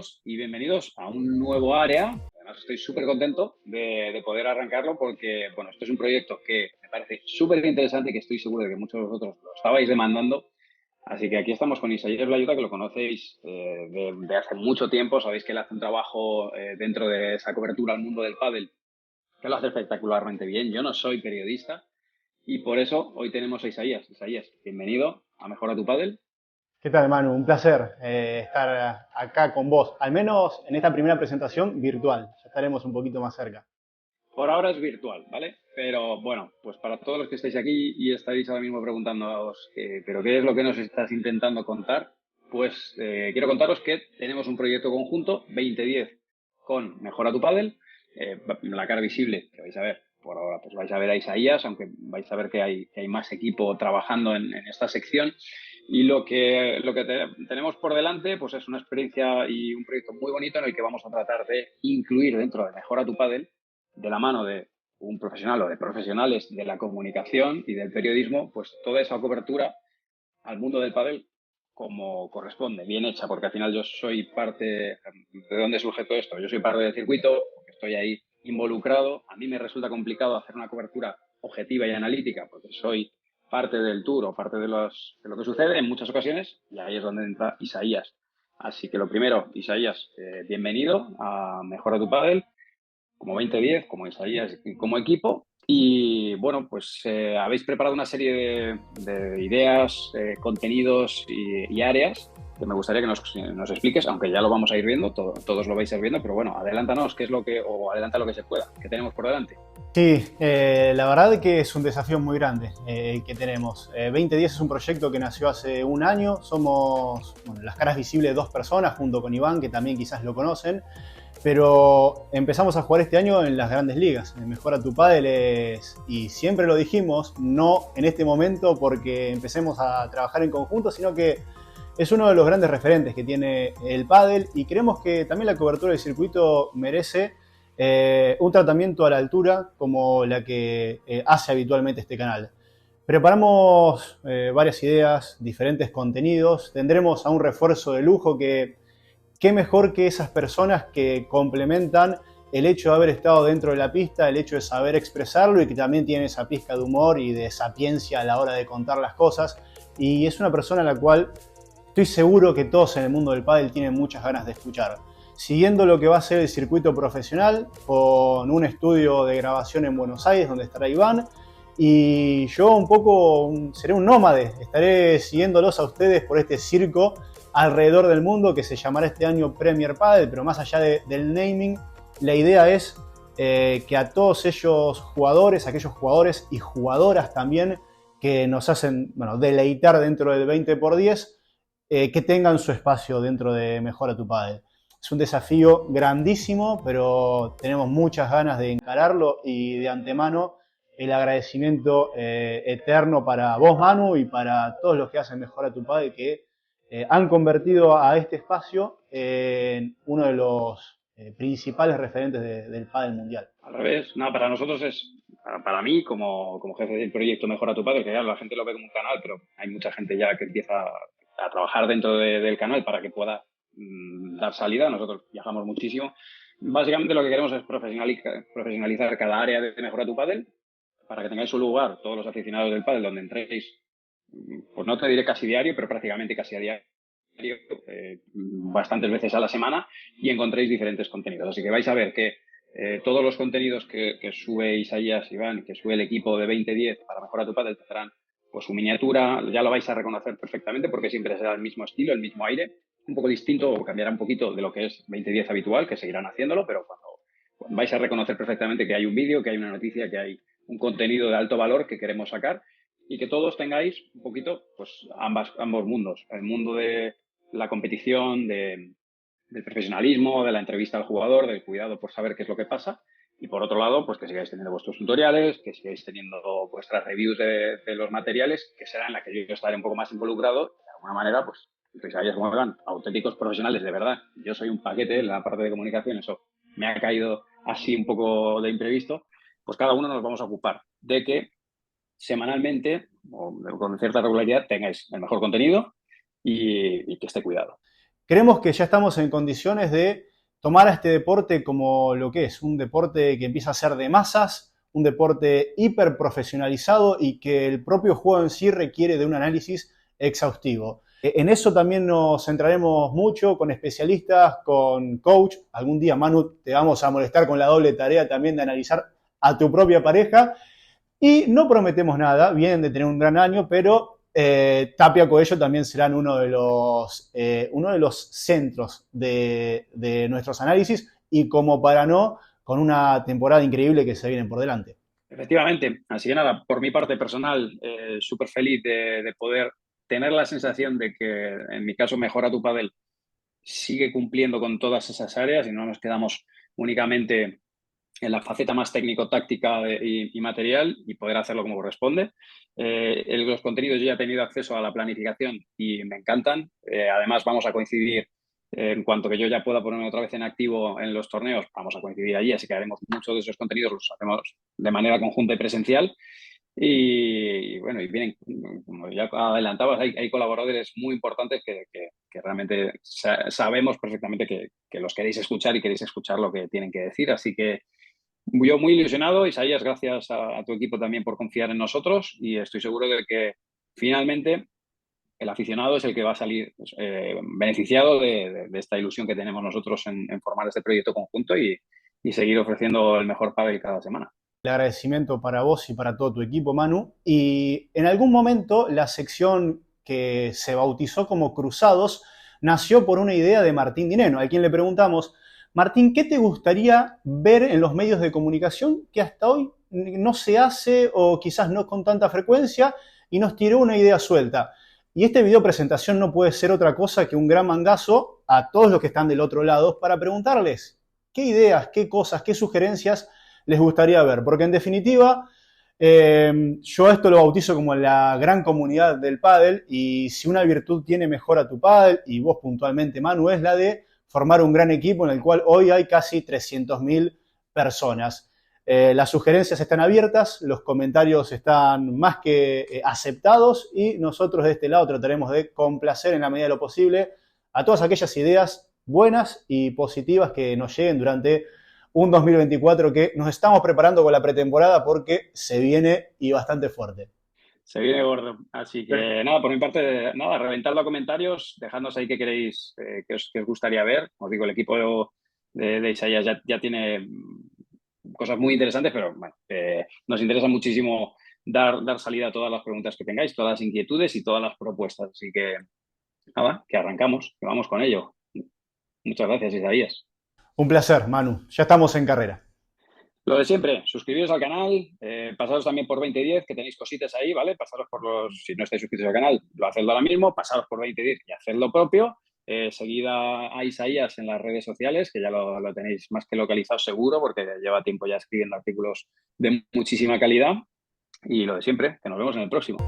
todos y bienvenidos a un nuevo área. Además, estoy súper contento de poder arrancarlo porque, bueno, esto es un proyecto que me parece súper interesante y que estoy seguro de que muchos de vosotros lo estabais demandando. Así que aquí estamos con Isaías Blayuta, que lo conocéis de hace mucho tiempo. Sabéis que él hace un trabajo dentro de esa cobertura al mundo del pádel, que lo hace espectacularmente bien. Yo no soy periodista y por eso hoy tenemos a Isaías. Isaías, bienvenido a Mejora tu Pádel. ¿Qué tal, Manu? Un placer estar acá con vos, al menos en esta primera presentación virtual. Ya estaremos un poquito más cerca. Por ahora es virtual, ¿vale? Pero bueno, pues para todos los que estáis aquí y estáis ahora mismo preguntándoos, ¿pero qué es lo que nos estás intentando contar? Pues quiero contaros que tenemos un proyecto conjunto, 2010, con Mejora tu Pádel. La cara visible, que vais a ver, por ahora pues vais a ver a Isaías, aunque vais a ver que hay más equipo trabajando en esta sección. Y lo que tenemos por delante pues es una experiencia y un proyecto muy bonito en el que vamos a tratar de incluir dentro de Mejora tu Pádel, de la mano de un profesional o de profesionales de la comunicación y del periodismo, pues toda esa cobertura al mundo del pádel como corresponde, bien hecha, porque al final yo soy parte de dónde surge todo esto. Yo soy parte del circuito, estoy ahí involucrado. A mí me resulta complicado hacer una cobertura objetiva y analítica, porque soy parte del tour o parte de lo que sucede en muchas ocasiones, y ahí es donde entra Isaías. Así que lo primero, Isaías, bienvenido a Mejora tu Pádel como 2010, como Isaías, como equipo. Y bueno, pues habéis preparado una serie de ideas, contenidos y áreas que me gustaría que nos expliques, aunque ya lo vamos a ir viendo, todos lo vais a ir viendo, pero bueno, adelántanos, qué es lo que, o adelanta lo que se pueda, que tenemos por delante. Sí, la verdad que es un desafío muy grande que tenemos. 2010 es un proyecto que nació hace un año. Somos las caras visibles de dos personas, junto con Iván, que también quizás lo conocen. Pero empezamos a jugar este año en las grandes ligas. En Mejora tu Pádel y siempre lo dijimos, no en este momento porque empecemos a trabajar en conjunto, sino que es uno de los grandes referentes que tiene el pádel y creemos que también la cobertura del circuito merece un tratamiento a la altura como la que hace habitualmente este canal. Preparamos varias ideas, diferentes contenidos, tendremos a un refuerzo de lujo que qué mejor que esas personas que complementan el hecho de haber estado dentro de la pista, el hecho de saber expresarlo y que también tienen esa pizca de humor y de sapiencia a la hora de contar las cosas. Y es una persona a la cual estoy seguro que todos en el mundo del pádel tienen muchas ganas de escuchar. Siguiendo lo que va a ser el circuito profesional, con un estudio de grabación en Buenos Aires donde estará Iván, y yo un poco seré un nómade, estaré siguiéndolos a ustedes por este circo alrededor del mundo que se llamará este año Premier Padel, pero más allá del naming, la idea es que a todos ellos jugadores, aquellos jugadores y jugadoras también que nos hacen deleitar dentro del 20x10, que tengan su espacio dentro de Mejora tu Padel. Es un desafío grandísimo, pero tenemos muchas ganas de encararlo y de antemano el agradecimiento eterno para vos, Manu, y para todos los que hacen Mejora tu Padel, que han convertido a este espacio en uno de los principales referentes del pádel mundial. Al revés, nada, para nosotros para mí, como jefe del proyecto Mejora tu Padre, que ya la gente lo ve como un canal, pero hay mucha gente ya que empieza a trabajar dentro del canal para que pueda dar salida. Nosotros viajamos muchísimo. Básicamente lo que queremos es profesionalizar cada área de Mejora tu Padel para que tengáis un lugar, todos los aficionados del pádel, donde entréis, pues no te diré casi diario, pero prácticamente casi a diario, bastantes veces a la semana, y encontréis diferentes contenidos. Así que vais a ver que todos los contenidos que sube Isaías, Iván, que sube el equipo de 2010 para Mejorar tu Padel tendrán pues su miniatura, ya lo vais a reconocer perfectamente porque siempre será el mismo estilo, el mismo aire, un poco distinto o cambiará un poquito de lo que es 2010 habitual, que seguirán haciéndolo, pero cuando vais a reconocer perfectamente que hay un vídeo, que hay una noticia, que hay un contenido de alto valor que queremos sacar y que todos tengáis un poquito pues ambos mundos, el mundo de la competición, del profesionalismo, de la entrevista al jugador, del cuidado por saber qué es lo que pasa. Y por otro lado, pues que sigáis teniendo vuestros tutoriales, que sigáis teniendo vuestras reviews de los materiales, que será en la que yo estaré un poco más involucrado. De alguna manera, pues sabéis cómo van, auténticos profesionales de verdad. Yo soy un paquete en la parte de comunicación, eso me ha caído así un poco de imprevisto. Pues cada uno nos vamos a ocupar de que semanalmente o con cierta regularidad tengáis el mejor contenido y que esté cuidado. creemos que ya estamos en condiciones de tomar a este deporte como lo que es, un deporte que empieza a ser de masas, un deporte hiper profesionalizado y que el propio juego en sí requiere de un análisis exhaustivo. En eso también nos centraremos mucho con especialistas, con coach. Algún día, Manu, te vamos a molestar con la doble tarea también de analizar a tu propia pareja. Y no prometemos nada, vienen de tener un gran año, pero Tapia Coello también serán uno de los centros de nuestros análisis y como para no, con una temporada increíble que se viene por delante. Efectivamente, así que nada, por mi parte personal, súper feliz de poder tener la sensación de que, en mi caso, Mejora tu Padel sigue cumpliendo con todas esas áreas y no nos quedamos únicamente en la faceta más técnico-táctica y material y poder hacerlo como corresponde. Los contenidos, yo ya he tenido acceso a la planificación y me encantan. Además, vamos a coincidir en cuanto que yo ya pueda ponerme otra vez en activo en los torneos, vamos a coincidir allí, así que haremos muchos de esos contenidos, los hacemos de manera conjunta y presencial. Y bueno, y vienen, como ya adelantabas, hay colaboradores muy importantes que realmente sabemos perfectamente que los queréis escuchar y queréis escuchar lo que tienen que decir. Así que yo muy ilusionado, Isaías, gracias a tu equipo también por confiar en nosotros y estoy seguro de que finalmente el aficionado es el que va a salir beneficiado de esta ilusión que tenemos nosotros en formar este proyecto conjunto y seguir ofreciendo el mejor pádel cada semana. El agradecimiento para vos y para todo tu equipo, Manu. Y en algún momento la sección que se bautizó como Cruzados nació por una idea de Martín Dineno, a quien le preguntamos, Martín, ¿qué te gustaría ver en los medios de comunicación que hasta hoy no se hace o quizás no con tanta frecuencia? Y nos tiró una idea suelta. Y este video presentación no puede ser otra cosa que un gran mangazo a todos los que están del otro lado para preguntarles qué ideas, qué cosas, qué sugerencias les gustaría ver. Porque en definitiva, yo esto lo bautizo como la gran comunidad del pádel y si una virtud tiene mejora tu pádel, y vos puntualmente, Manu, es la de formar un gran equipo en el cual hoy hay casi 300.000 personas. Las sugerencias están abiertas, los comentarios están más que aceptados y nosotros de este lado trataremos de complacer en la medida de lo posible a todas aquellas ideas buenas y positivas que nos lleguen durante un 2024 que nos estamos preparando con la pretemporada porque se viene y bastante fuerte. Se viene gordo. Así que nada, por mi parte, nada, reventadlo a comentarios, dejadnos ahí qué queréis, qué os gustaría ver. Os digo, el equipo de Isaías ya tiene cosas muy interesantes, pero bueno, nos interesa muchísimo dar salida a todas las preguntas que tengáis, todas las inquietudes y todas las propuestas. Así que nada, que arrancamos, que vamos con ello. Muchas gracias, Isaías. Un placer, Manu. Ya estamos en carrera. Lo de siempre, suscribiros al canal, pasaros también por 2010, que tenéis cositas ahí, ¿vale? Pasaros por si no estáis suscritos al canal, lo hacéis ahora mismo, pasaros por 2010 y haced lo propio. Seguid a Isaías en las redes sociales, que ya lo tenéis más que localizado seguro, porque lleva tiempo ya escribiendo artículos de muchísima calidad. Y lo de siempre, que nos vemos en el próximo.